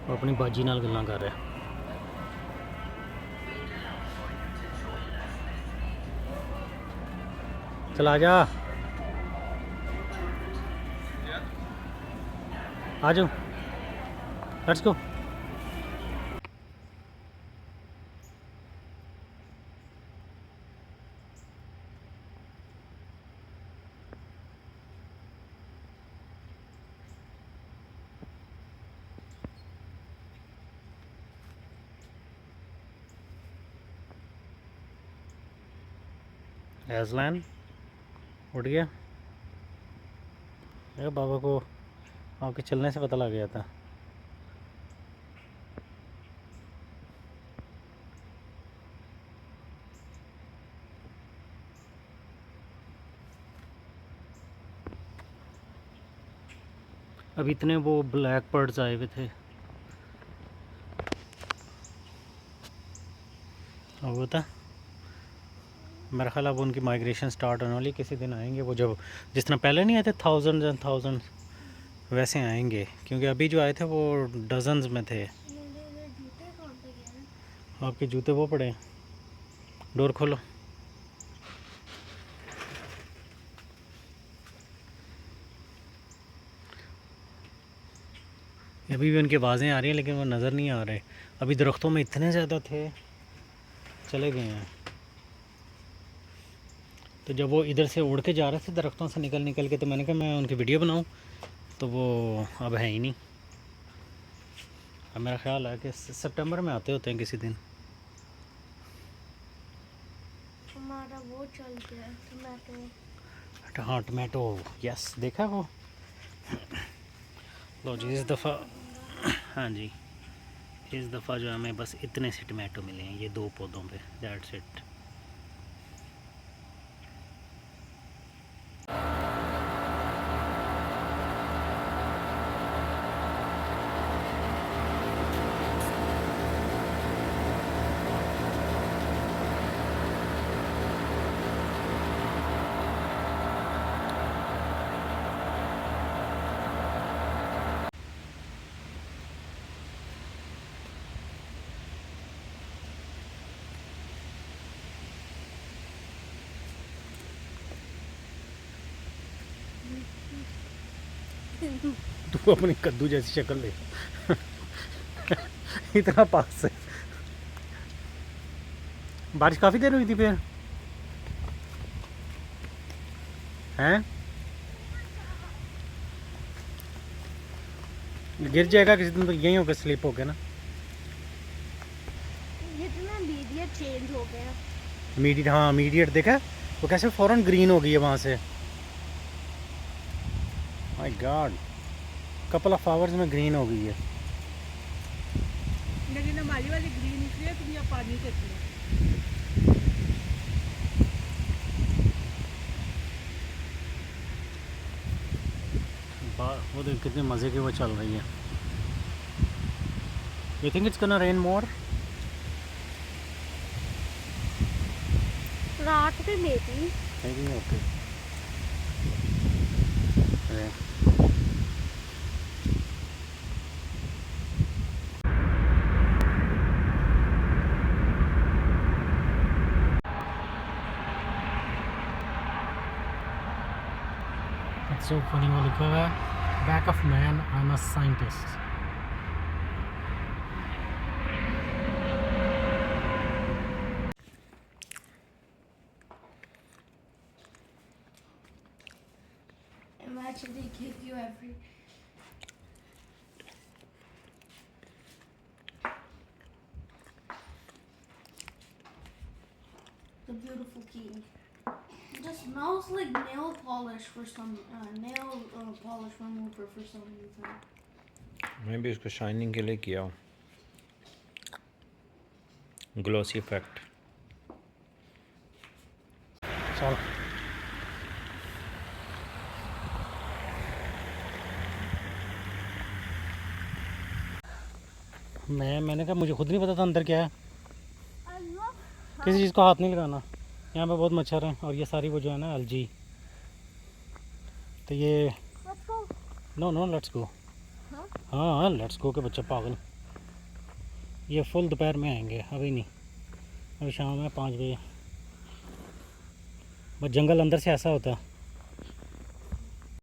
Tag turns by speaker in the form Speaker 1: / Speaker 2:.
Speaker 1: वो अपनी बाजी नाल गल्लां कर रहा है। चल आ जा, आ जाओ, लेट्स गो। एज़लान उठ गया। बाबा को आपके चलने से पता लग गया था। अब इतने वो ब्लैक बर्ड्स आए हुए थे। अब वो था मेरा ख्याल अब उनकी माइग्रेशन स्टार्ट होने वाली, किसी दिन आएंगे वो, जब जिस तरह पहले नहीं आए थे थाउजेंड एंड थाउजेंड, वैसे आएंगे। क्योंकि अभी जो आए थे वो डजन्स में थे। आपके जूते वो पड़े, डोर खोलो। अभी भी उनकी आवाज़ें आ रही हैं लेकिन वो नज़र नहीं आ रहे। अभी दरख्तों में इतने ज़्यादा थे, चले गए हैं। तो जब वो इधर से उड़ के जा रहे थे दरख्तों से निकल निकल के, तो मैंने कहा मैं उनकी वीडियो बनाऊं, तो वो अब है ही नहीं। अब मेरा ख्याल है कि सितंबर में आते होते हैं किसी दिन।
Speaker 2: हमारा वो चल गया टमाटो।
Speaker 1: हाँ टमाटो, यस देखा वो। लो जी इस दफ़ा, हाँ जी इस दफ़ा जो हमें बस इतने से टमाटो मिले हैं, ये 2 पौधों पे, दैट्स इट। तू अपनी कद्दू जैसी शक्ल ले इतना पास से। बारिश काफ़ी देर हुई थी फिर, हैं? गिर जाएगा किसी दिन तो यहीं होकर स्लिप हो गया ना।
Speaker 2: इतना मीडिया चेंज हो गया।
Speaker 1: मीडियट, हाँ मीडियट देखा वो कैसे फ़ौरन ग्रीन हो गई है वहाँ से। My God, couple of hours में ग्रीन हो गई है।
Speaker 3: लेकिन हमारी वाली ग्रीन इसलिए तुम यहाँ पानी देती हो।
Speaker 1: वो देख कितने मज़े की वो चल रही है। You think it's gonna rain more?
Speaker 2: रात में maybe.
Speaker 1: Okay. It's so funny वो लिखा हुआ है back of man I'm a scientist।
Speaker 2: Imagine they give you every. The beautiful king. It just smells like nail polish for some nail polish remover for some reason.
Speaker 4: मैं भी उसको shining के लिए किया हूँ, ग्लॉसी इफेक्ट।
Speaker 1: चल मैंने कहा मुझे खुद नहीं पता था अंदर क्या है। किसी चीज़ को हाथ नहीं लगाना। यहाँ पे बहुत मच्छर हैं और ये सारी वो जो है ना अलजी, तो ये
Speaker 2: Let's go.
Speaker 1: No let's go. हाँ लेट्स गो के बच्चा पागल। ये फुल दोपहर में आएंगे, अभी नहीं, अभी शाम में 5 बजे। बस जंगल अंदर से ऐसा होता है